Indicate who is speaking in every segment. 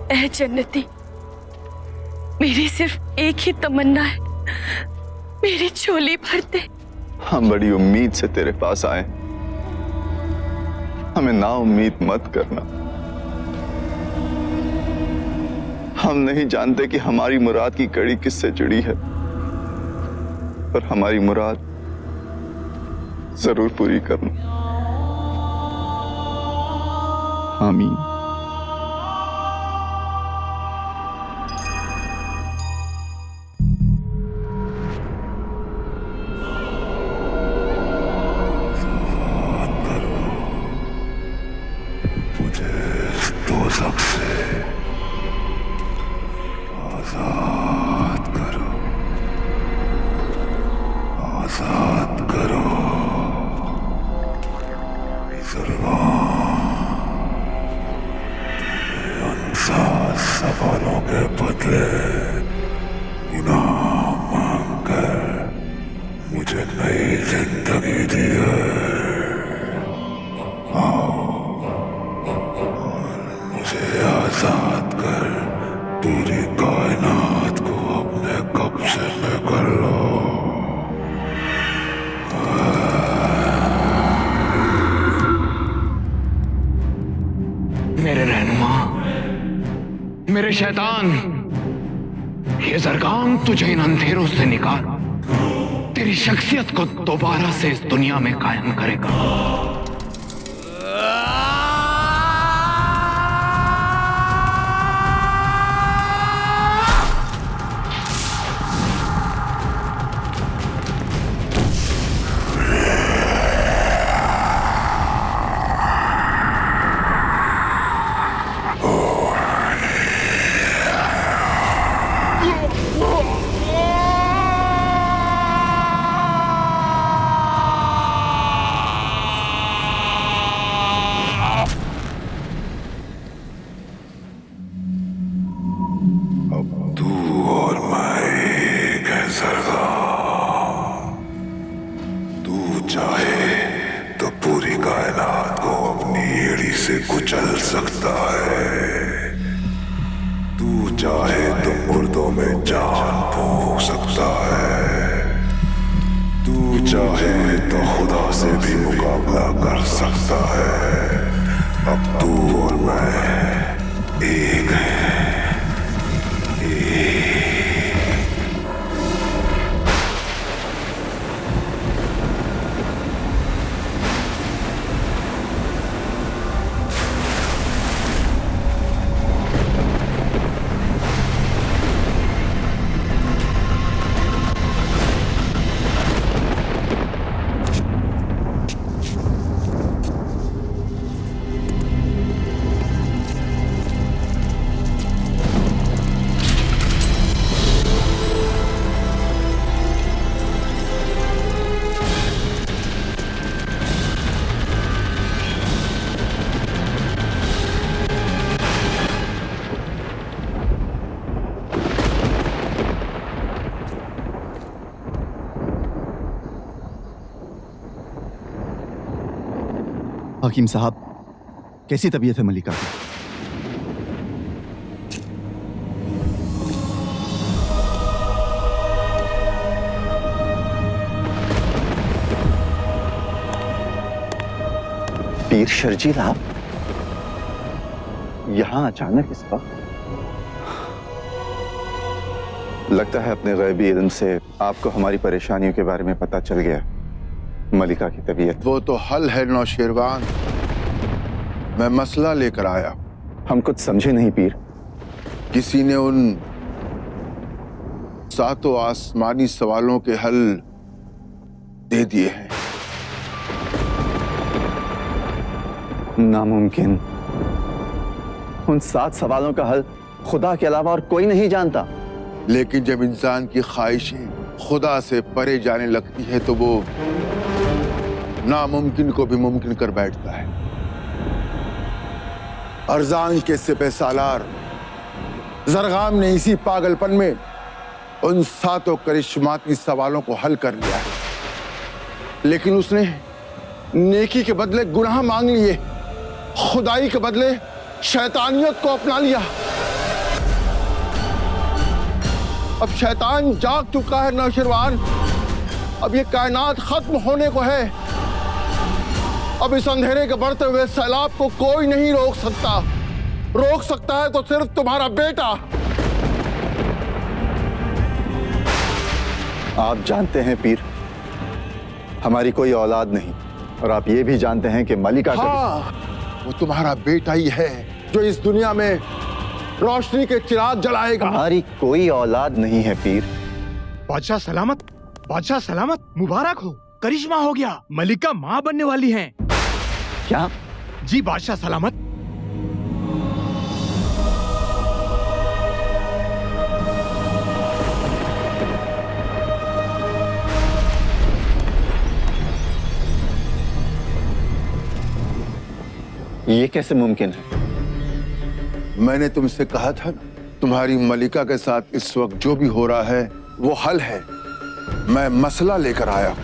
Speaker 1: ऐ जन्नती, मेरी सिर्फ एक ही तमन्ना है, मेरी झोली भर दे।
Speaker 2: हम बड़ी उम्मीद से तेरे पास आए, हमें ना उम्मीद मत करना। हम नहीं जानते कि हमारी मुराद की कड़ी किससे जुड़ी है, पर हमारी मुराद जरूर पूरी करना। आमीन।
Speaker 3: सवालों के बदले गुनाह मांगकर मुझे नई जिंदगी दी है। आओ और मुझे आजाद कर पूरी कायनात को अपने कब्जे में कर लो।
Speaker 4: मेरे रहनुमा, मेरे शैतान, ये ज़रगाम तुझे इन अंधेरों से निकाल तेरी शख्सियत को दोबारा से इस दुनिया में कायम करेगा।
Speaker 3: से कुचल सकता है। तू चाहे तो मुर्दों में जान फूंक सकता है। तू चाहे तो खुदा से भी मुकाबला कर सकता है। अब तू और मैं एक हैं।
Speaker 2: हकीम साहब, कैसी तबीयत है मलिका की? पीर शर्जील, आप यहां अचानक इस वक्त? लगता है अपने गैबी इल्म से आपको हमारी परेशानियों के बारे में पता चल गया। मलिका की तबीयत
Speaker 5: वो तो हल है नौशेरवान। मैं मसला लेकर आया।
Speaker 2: हम कुछ समझे नहीं पीर।
Speaker 5: किसी ने उन 7 आसमानी सवालों के हल दे दिए हैं।
Speaker 2: नामुमकिन। उन 7 सवालों का हल खुदा के अलावा और कोई नहीं जानता।
Speaker 5: लेकिन जब इंसान की ख्वाहिशें खुदा से परे जाने लगती है तो वो नामुमकिन को भी मुमकिन कर बैठता है। अरजान के सिपह सालार ज़रगाम ने इसी पागलपन में उन 7 करिश्माती सवालों को हल कर लिया है। लेकिन उसने नेकी के बदले गुनाह मांग लिए, खुदाई के बदले शैतानियत को अपना लिया। अब शैतान जाग चुका है नौशरवान। अब ये कायनात खत्म होने को है। अब इस अंधेरे के बढ़ते हुए सैलाब को कोई नहीं रोक सकता। रोक सकता है तो सिर्फ तुम्हारा बेटा।
Speaker 2: आप जानते हैं पीर, हमारी कोई औलाद नहीं, और आप ये भी जानते हैं कि मलिका
Speaker 5: हाँ, वो तुम्हारा बेटा ही है जो इस दुनिया में रोशनी के चिराग जलाएगा।
Speaker 2: हमारी कोई औलाद नहीं है पीर।
Speaker 6: बादशाह सलामत, बादशाह सलामत, मुबारक हो, करिश्मा हो गया, मलिका माँ बनने वाली हैं।
Speaker 2: क्या?
Speaker 6: जी बादशाह सलामत।
Speaker 2: ये कैसे मुमकिन है?
Speaker 5: मैंने तुमसे कहा था ना, तुम्हारी मलिका के साथ इस वक्त जो भी हो रहा है वो हल है। मैं मसला लेकर आया।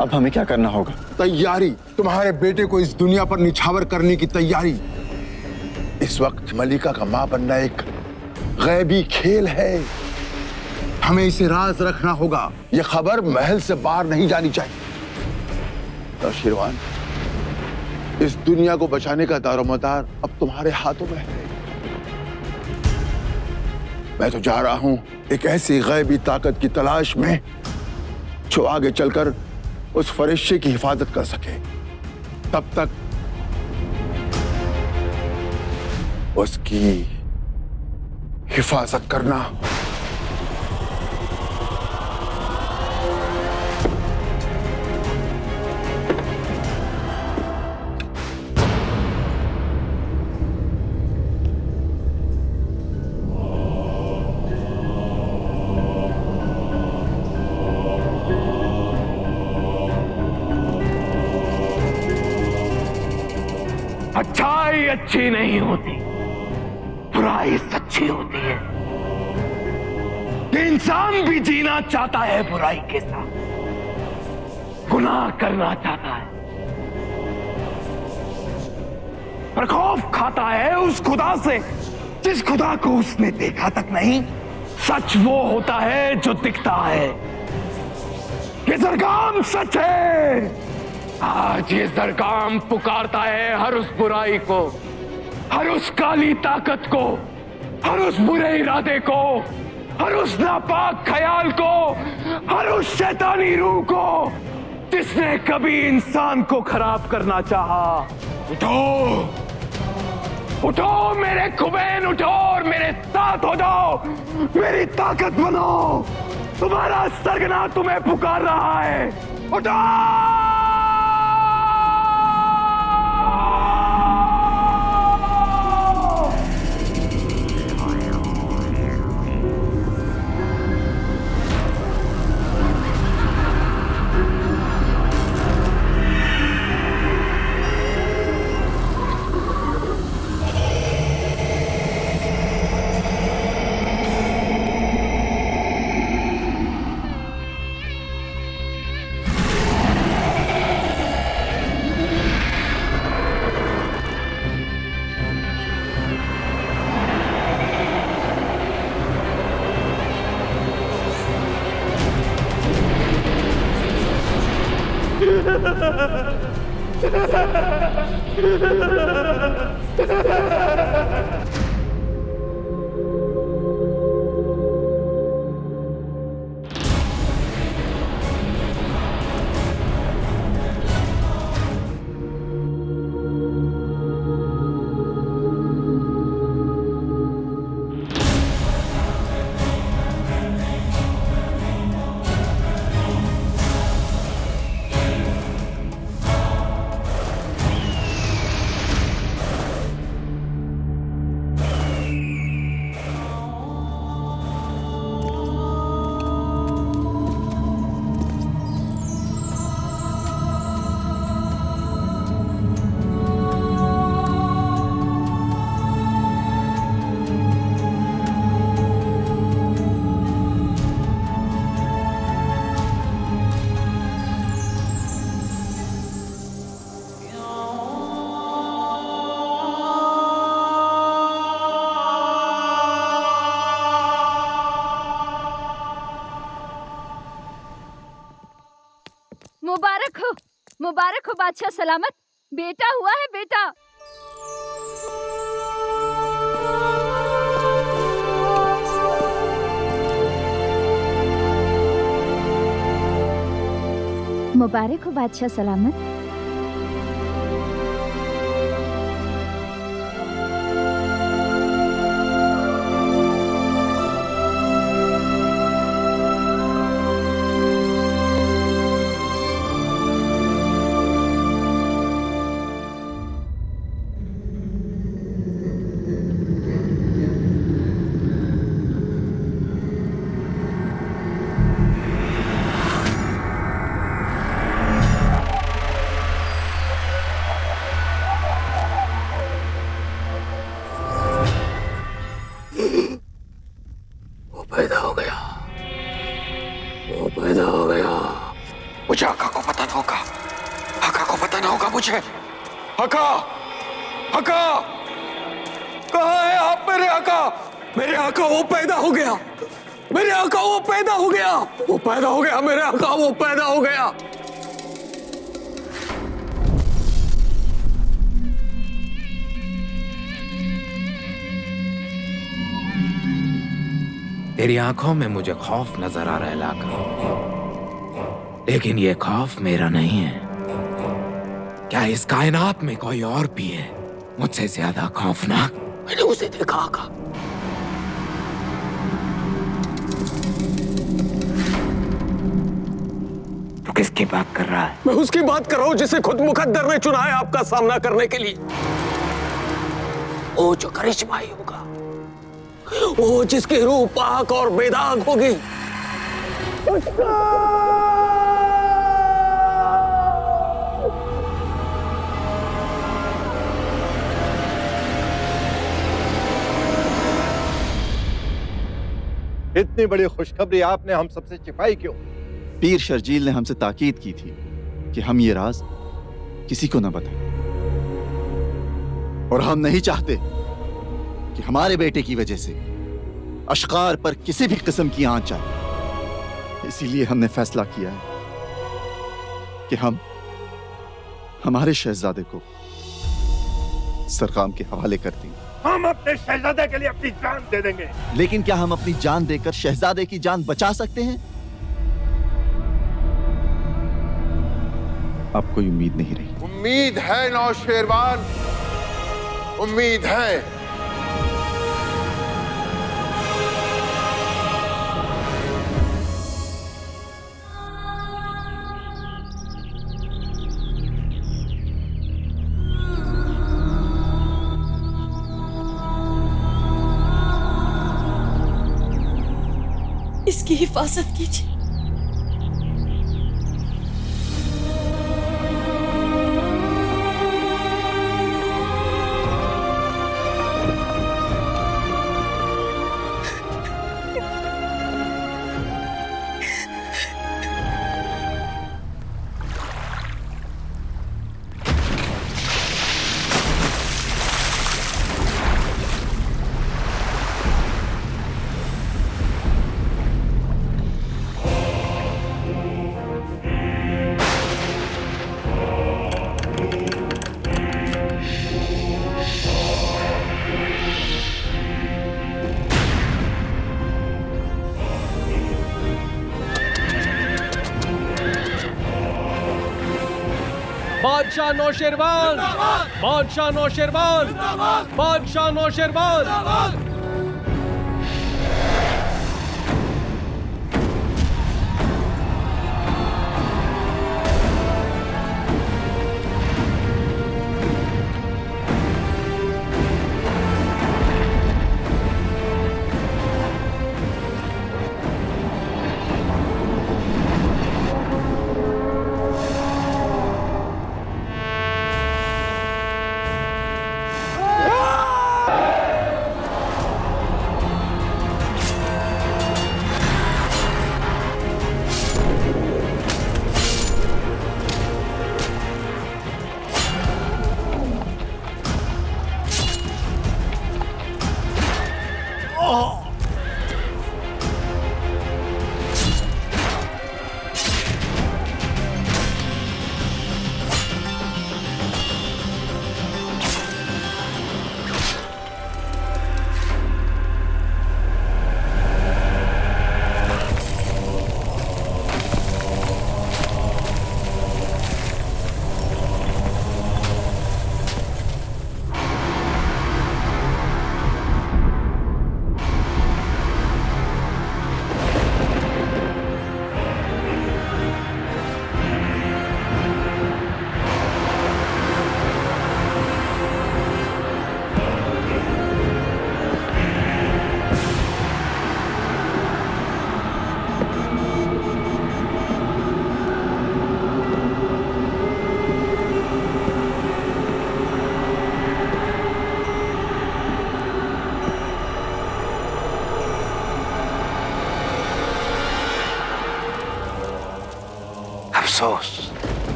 Speaker 2: अब हमें क्या करना होगा?
Speaker 5: तैयारी, तुम्हारे बेटे को इस दुनिया पर निछावर करने की तैयारी। इस वक्त मलिका का मां बनना एक गैबी खेल है। हमें इसे राज रखना होगा। यह खबर महल से बाहर नहीं जानी चाहिए। नौशरवान, इस दुनिया को बचाने का दारोमदार अब तुम्हारे हाथों में है। मैं तो जा रहा हूं एक ऐसी गैबी ताकत की तलाश में जो आगे चलकर उस फरिश्ते की हिफाजत कर सके। तब तक उसकी हिफाजत करना।
Speaker 4: अच्छाई अच्छी नहीं होती, बुराई सच्ची होती है। इंसान भी जीना चाहता है बुराई के साथ, गुनाह करना चाहता है, पर खौफ खाता है उस खुदा से जिस खुदा को उसने देखा तक नहीं। सच वो होता है जो दिखता है। ये सरगम सच है। आज ये सरगम पुकारता है हर उस बुराई को, हर उस काली ताकत को, हर उस बुरे इरादे को, हर उस नापाक ख्याल को, हर उस शैतानी रूह को जिसने कभी इंसान को खराब करना चाहा। उठो, उठो मेरे खुबैन, उठो और मेरे साथ हो जाओ, मेरी ताकत बनो। तुम्हारा सरगना तुम्हें पुकार रहा है। उठो।
Speaker 7: मुबारक हो बादशाह सलामत, बेटा हुआ है बेटा। मुबारक हो बादशाह सलामत।
Speaker 4: पैदा हो गया, वो पैदा हो गया। मुझे आका को पता ना होगा, आका को पता ना होगा मुझे। आका, आका, कहाँ है आप मेरे आका? मेरे आका वो पैदा हो गया, मेरे आका वो पैदा हो गया, वो पैदा हो गया, मेरे आका वो पैदा हो गया। तेरी आंखों में मुझे खौफ नजर आ रहा है लाका, लेकिन ये खौफ मेरा नहीं है। क्या इस कायनात में कोई और भी है मुझसे ज्यादा खौफनाक? मैंने उसे देखा आका। तो किसकी बात कर रहा है? मैं उसकी बात कर रहा हूं जिसे खुद मुकद्दर ने चुना है आपका सामना करने के लिए। वो जो करिश्माई होगा, वो जिसकी रूह पाक और बेदाग होगी।
Speaker 5: इतनी बड़ी खुशखबरी आपने हम सबसे छिपाई क्यों?
Speaker 2: पीर शर्जील ने हमसे ताकीद की थी कि हम ये राज किसी को न बताएं, और हम नहीं चाहते कि हमारे बेटे की वजह से अशकार पर किसी भी किस्म की आंच आए। इसीलिए हमने फैसला किया है कि हम हमारे शहजादे को सरकाम के हवाले कर देंगे।
Speaker 5: हम अपने शहजादे के लिए अपनी जान दे देंगे।
Speaker 2: लेकिन क्या हम अपनी जान देकर शहजादे की जान बचा सकते हैं? अब कोई उम्मीद नहीं रही।
Speaker 5: उम्मीद है नौशेरवान, उम्मीद है।
Speaker 1: इसकी हिफाजत कीजिए।
Speaker 8: बादशाह नौशेरवान, बादशाह नौशेरवान, बादशाह नौशेरवान।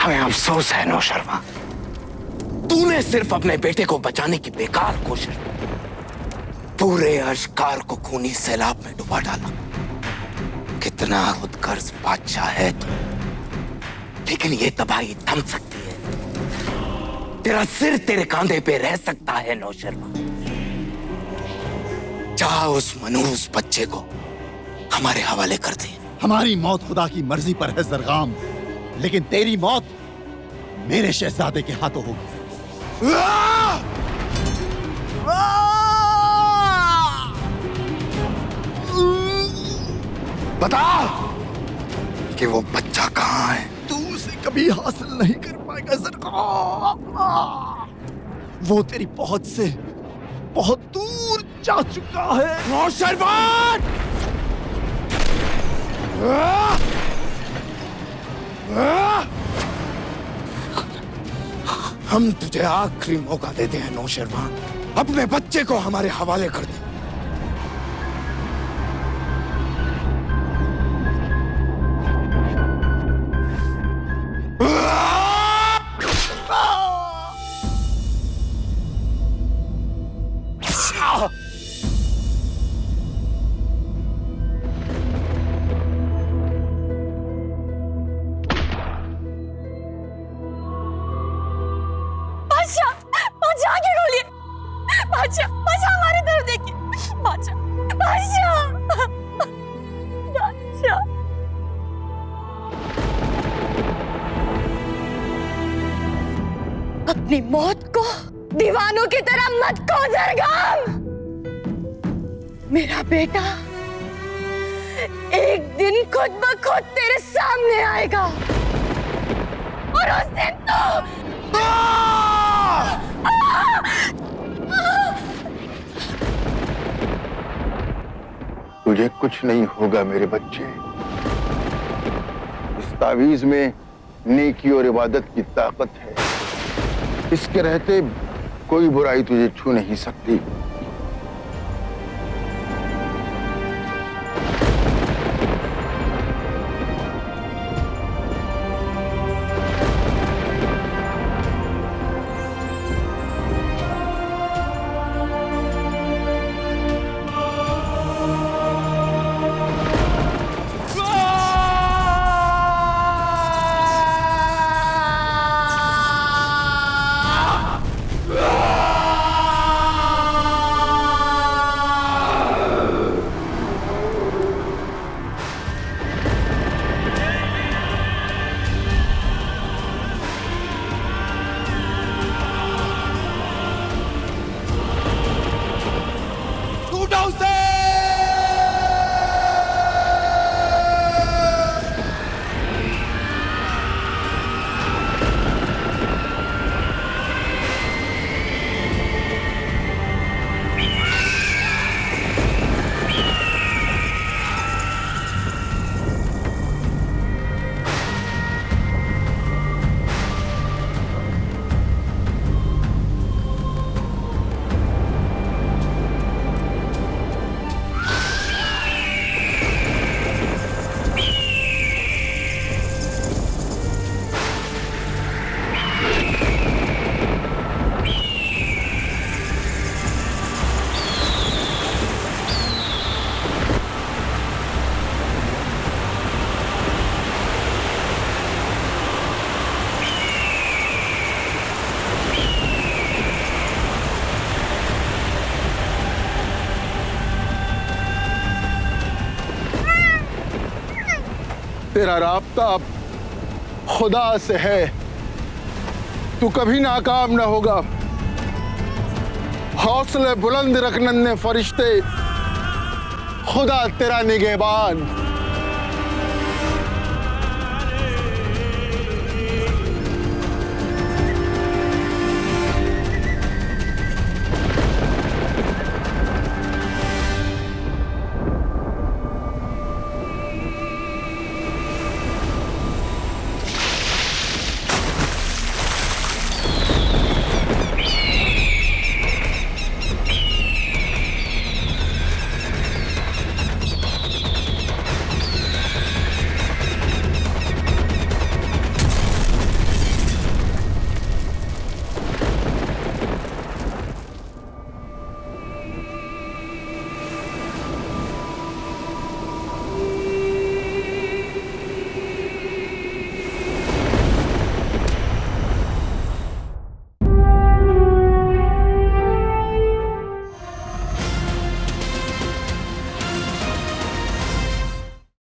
Speaker 4: हमें अफसोस है नौशर्मा। तूने सिर्फ अपने बेटे को बचाने की बेकार कोशिश पूरे अश्कार को खूनी सैलाब में डुबा डाला। कितना उत्कर्ष बादशाह है तू, लेकिन ये तबाही थम सकती है। तेरा सिर तेरे कांधे पे रह सकता है नौशर्मा। जा उस मनहूस बच्चे को हमारे हवाले कर दे।
Speaker 2: हमारी मौत खुदा की मर्जी पर है जरगाम, लेकिन तेरी मौत मेरे शहजादे के हाथों होगी।
Speaker 4: बता कि वो बच्चा कहाँ है।
Speaker 2: तू उसे कभी हासिल नहीं कर पाएगा जरगाम। वो तेरी पहुंच से बहुत दूर जा चुका है।
Speaker 4: नौशरवान! हम तुझे आखिरी मौका देते हैं नौशरवान, अपने बच्चे को हमारे हवाले कर दे।
Speaker 1: बादशाह आगे खोलिए। बादशाह हमारे तरफ देखिए। बादशाह अपनी मौत को दीवानों की तरह मत खो जरगाम। मेरा बेटा एक दिन खुद ब खुद तेरे सामने आएगा और उस दिन तो
Speaker 5: तुझे कुछ नहीं होगा मेरे बच्चे। इस तावीज में नेकी और इबादत की ताकत है। इसके रहते कोई बुराई तुझे छू नहीं सकती। तेरा राब्ता अब खुदा से है। तू कभी नाकाम ना होगा। हौसले बुलंद रख नन्हे फरिश्ते, खुदा तेरा निगहबान।